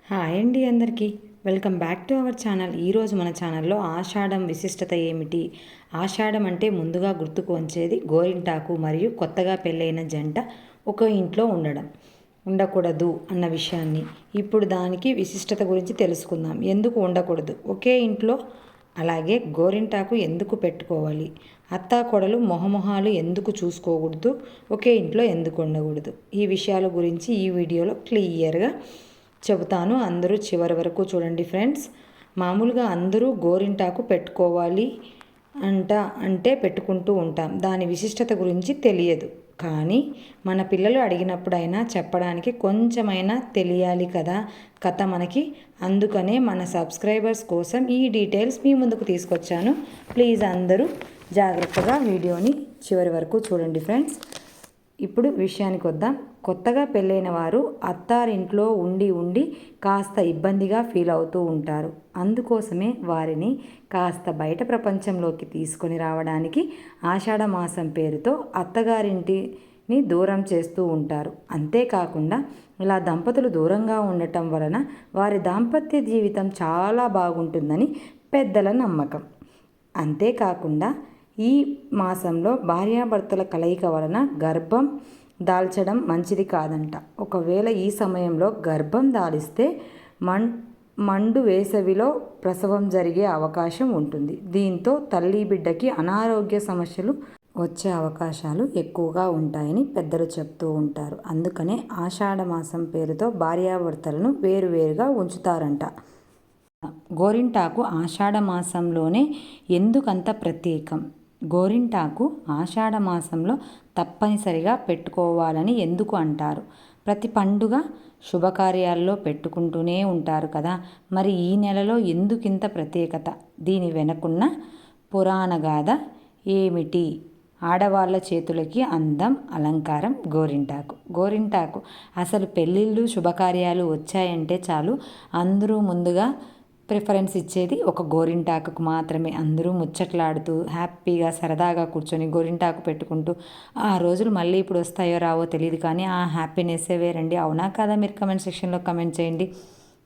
Hi అండి అందరికీ welcome back to our channel. ఈరోజు మన ఛానల్లో ఆషాఢం విశిష్టత ఏమిటి, ఆషాఢం అంటే ముందుగా గుర్తుకు వచ్చేది గోరింటాకు మరియు కొత్తగా పెళ్ళైన జంట ఒక ఇంట్లో ఉండకూడదు అన్న విషయాన్ని. ఇప్పుడు దానికి విశిష్టత గురించి తెలుసుకుందాం. ఎందుకు ఉండకూడదు ఒకే ఇంట్లో, అలాగే గోరింటాకు ఎందుకు పెట్టుకోవాలి, అత్తాకోడలు మొహమొహాలు ఎందుకు చూసుకోకూడదు, ఒకే ఇంట్లో ఎందుకు ఉండకూడదు, ఈ విషయాల గురించి ఈ వీడియోలో క్లియర్గా చెబుతాను. అందరూ చివరి వరకు చూడండి ఫ్రెండ్స్. మామూలుగా అందరూ గోరింటాకు పెట్టుకోవాలి అంటే పెట్టుకుంటూ ఉంటాం. దాని విశిష్టత గురించి తెలియదు, కానీ మన పిల్లలు అడిగినప్పుడైనా చెప్పడానికి కొంచెమైనా తెలియాలి కదా కథ మనకి. అందుకనే మన సబ్స్క్రైబర్స్ కోసం ఈ డీటెయిల్స్ మీ ముందుకు తీసుకొచ్చాను. ప్లీజ్ అందరూ జాగ్రత్తగా వీడియోని చివరి వరకు చూడండి ఫ్రెండ్స్. ఇప్పుడు విషయానికి వద్దాం. కొత్తగా పెళ్ళైన వారు అత్తారింట్లో ఉండి కాస్త ఇబ్బందిగా ఫీల్ అవుతూ ఉంటారు. అందుకోసమే వారిని కాస్త బయట ప్రపంచంలోకి తీసుకొని రావడానికి ఆషాఢ మాసం పేరుతో అత్తగారింటిని దూరం చేస్తూ ఉంటారు. అంతేకాకుండా ఇలా దంపతులు దూరంగా ఉండటం వలన వారి దాంపత్య జీవితం చాలా బాగుంటుందని పెద్దల నమ్మకం. అంతేకాకుండా ఈ మాసంలో భార్యాభర్తల కలయిక వలన గర్భం దాల్చడం మంచిది కాదంట. ఒకవేళ ఈ సమయంలో గర్భం దాలిస్తే మండు వేసవిలో ప్రసవం జరిగే అవకాశం ఉంటుంది. దీంతో తల్లి బిడ్డకి అనారోగ్య సమస్యలు వచ్చే అవకాశాలు ఎక్కువగా ఉంటాయని పెద్దలు చెప్తూ ఉంటారు. అందుకనే ఆషాఢ మాసం పేరుతో భార్యాభర్తలను వేరువేరుగా ఉంచుతారంట. గోరింటాకు ఆషాఢ మాసంలోనే ఎందుకంత ప్రత్యేకం? గోరింటాకు ఆషాఢ మాసంలో తప్పనిసరిగా పెట్టుకోవాలని ఎందుకు అంటారు? ప్రతి పండుగ శుభకార్యాల్లో పెట్టుకుంటూనే ఉంటారు కదా, మరి ఈ నెలలో ఎందుకింత ప్రత్యేకత? దీని వెనకున్న పురాణగాథ ఏమిటి? ఆడవాళ్ళ చేతులకి అందం, అలంకారం గోరింటాకు అసలు పెళ్ళిళ్ళు శుభకార్యాలు వచ్చాయంటే చాలు అందరూ ముందుగా ప్రిఫరెన్స్ ఇచ్చేది ఒక గోరింటాకుకు మాత్రమే. అందరూ ముచ్చట్లాడుతూ హ్యాపీగా సరదాగా కూర్చొని గోరింటాకు పెట్టుకుంటూ ఆ రోజులు మళ్ళీ ఇప్పుడు వస్తాయో రావో తెలియదు, కానీ ఆ హ్యాపీనెస్సే వేరండి. అవునా కాదా? మీరు కమెంట్ సెక్షన్లో కమెంట్ చేయండి.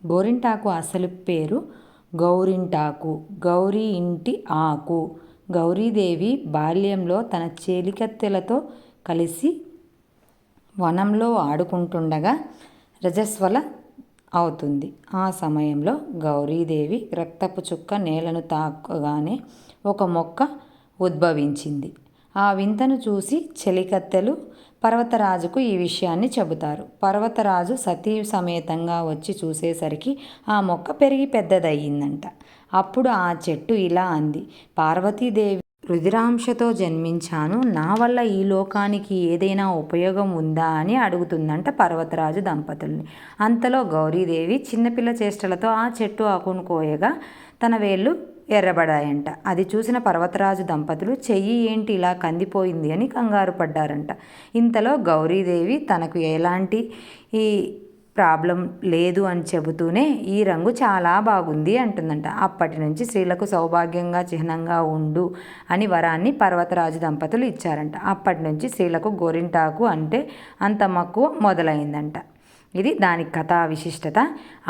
గోరింటాకు అసలు పేరు గౌరింటాకు, గౌరీ ఇంటి ఆకు. గౌరీదేవి బాల్యంలో తన చేలికత్తెలతో కలిసి వనంలో ఆడుకుంటుండగా రజస్వల అవుతుంది. ఆ సమయంలో గౌరీదేవి రక్తపు చుక్క నేలను తాకగానే ఒక మొక్క ఉద్భవించింది. ఆ వింతను చూసి చెలికత్తెలు పర్వతరాజుకు ఈ విషయాన్ని చెబుతారు. పర్వతరాజు సతీ సమేతంగా వచ్చి చూసేసరికి ఆ మొక్క పెరిగి పెద్దదయ్యిందంట. అప్పుడు ఆ చెట్టు ఇలా అంది, పార్వతీదేవి రుధిరాంశతో జన్మించాను, నా వల్ల ఈ లోకానికి ఏదైనా ఉపయోగం ఉందా అని అడుగుతుందంట పర్వతరాజు దంపతుల్ని. అంతలో గౌరీదేవి చిన్నపిల్ల చేష్టలతో ఆ చెట్టు ఆకును కోయగా తన వేళ్ళు ఎర్రబడాయంట. అది చూసిన పర్వతరాజు దంపతులు చెయ్యి ఏంటి ఇలా కందిపోయింది అని కంగారు పడ్డారంట. ఇంతలో గౌరీదేవి తనకు ఎలాంటి ప్రాబ్లం లేదు అని చెబుతూనే ఈ రంగు చాలా బాగుంది అంటుందంట. అప్పటి నుంచి స్త్రీలకు సౌభాగ్యంగా చిహ్నంగా ఉండు అని వరాన్ని పర్వతరాజు దంపతులు ఇచ్చారంట. అప్పటి నుంచి స్త్రీలకు గోరింటాకు అంటే అంత మక్కువ మొదలైందంట. ఇది దాని కథా విశిష్టత.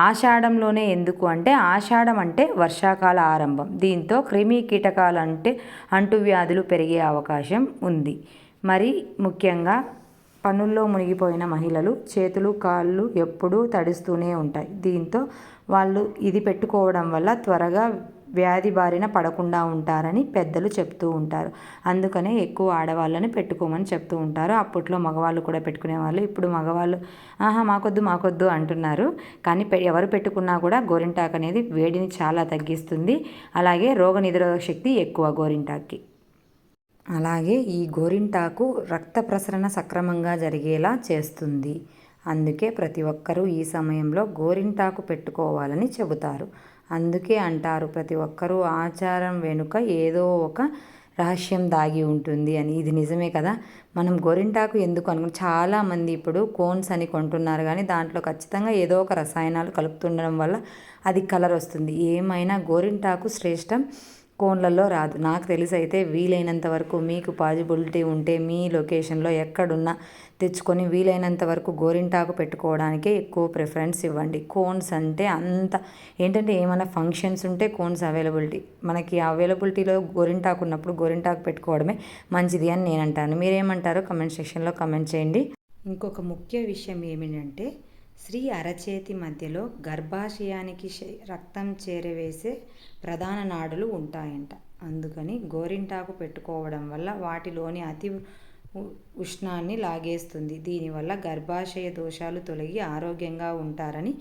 ఆషాఢంలోనే ఎందుకు అంటే ఆషాఢం అంటే వర్షాకాల ఆరంభం. దీంతో క్రిమి కీటకాలు అంటే అంటువ్యాధులు పెరిగే అవకాశం ఉంది. మరి ముఖ్యంగా పనుల్లో మునిగిపోయిన మహిళలు చేతులు కాళ్ళు ఎప్పుడూ తడుస్తూనే ఉంటాయి. దీంతో వాళ్ళు ఇది పెట్టుకోవడం వల్ల త్వరగా వ్యాధి బారిన పడకుండా ఉంటారని పెద్దలు చెప్తూ ఉంటారు. అందుకనే ఎక్కువ ఆడవాళ్ళని పెట్టుకోమని చెప్తూ ఉంటారు. అప్పట్లో మగవాళ్ళు కూడా పెట్టుకునేవాళ్ళు. ఇప్పుడు మగవాళ్ళు మాకొద్దు అంటున్నారు. కానీ ఎవరు పెట్టుకున్నా కూడా గోరింటాకు అనేది వేడిని చాలా తగ్గిస్తుంది. అలాగే రోగనిరోధక శక్తి ఎక్కువ గోరింటాక్కి. అలాగే ఈ గోరింటాకు రక్త ప్రసరణ సక్రమంగా జరిగేలా చేస్తుంది. అందుకే ప్రతి ఒక్కరూ ఈ సమయంలో గోరింటాకు పెట్టుకోవాలని చెబుతారు. అందుకే అంటారు ప్రతి ఒక్కరూ ఆచారం వెనుక ఏదో ఒక రహస్యం దాగి ఉంటుంది అని. ఇది నిజమే కదా. మనం గోరింటాకు ఎందుకు చాలామంది ఇప్పుడు కోన్స్ అని కొంటున్నారు, కానీ దాంట్లో ఖచ్చితంగా ఏదో ఒక రసాయనాలు కలుపుతుండడం వల్ల అది కలర్ వస్తుంది. ఏమైనా గోరింటాకు శ్రేష్టం. కోన్లలో రాదు. నాకు తెలిసి అయితే వీలైనంత వరకు మీకు పాజిబిలిటీ ఉంటే మీ లొకేషన్లో ఎక్కడున్నా తెచ్చుకొని వీలైనంత వరకు గోరింటాకు పెట్టుకోవడానికే ఎక్కువ ప్రిఫరెన్స్ ఇవ్వండి. కోన్స్ అంటే అంత ఏంటంటే ఏమైనా ఫంక్షన్స్ ఉంటే కోన్స్ మనకి అవైలబిలిటీలో గోరింటాకు ఉన్నప్పుడు గోరింటాకు పెట్టుకోవడమే మంచిది అని నేను అంటాను. మీరేమంటారో కమెంట్ సెక్షన్లో కమెంట్ చేయండి. ఇంకొక ముఖ్య విషయం ఏమిటంటే స్త్రీ అరచేతి మధ్యలో గర్భాశయానికి రక్తం చేరవేసే ప్రధాన నాడులు ఉంటాయంట. అందుకని గోరింటాకు పెట్టుకోవడం వల్ల వాటిలోని అతి ఉష్ణాన్ని లాగేస్తుంది. దీనివల్ల గర్భాశయ దోషాలు తొలగి ఆరోగ్యంగా ఉంటారని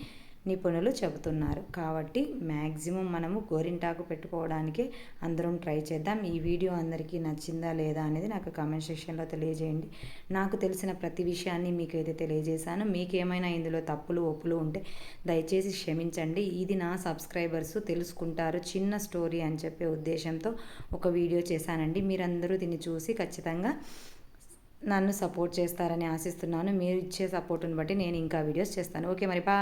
నిపుణులు చెబుతున్నారు. కాబట్టి మ్యాక్సిమం మనము గోరింటాకు పెట్టుకోవడానికే అందరం ట్రై చేద్దాం. ఈ వీడియో అందరికీ నచ్చిందా లేదా అనేది నాకు కామెంట్ సెక్షన్లో తెలియజేయండి. నాకు తెలిసిన ప్రతి విషయాన్ని మీకైతే తెలియజేశాను. మీకేమైనా ఇందులో తప్పులు ఒప్పులు ఉంటే దయచేసి క్షమించండి. ఇది నా సబ్స్క్రైబర్స్ తెలుసుకుంటారు చిన్న స్టోరీ అని చెప్పే ఉద్దేశంతో ఒక వీడియో చేశానండి. మీరందరూ దీన్ని చూసి ఖచ్చితంగా నన్ను సపోర్ట్ చేస్తారని ఆశిస్తున్నాను. మీరు ఇచ్చే సపోర్టును బట్టి నేను ఇంకా వీడియోస్ చేస్తాను. ఓకే, మరి బాయ్.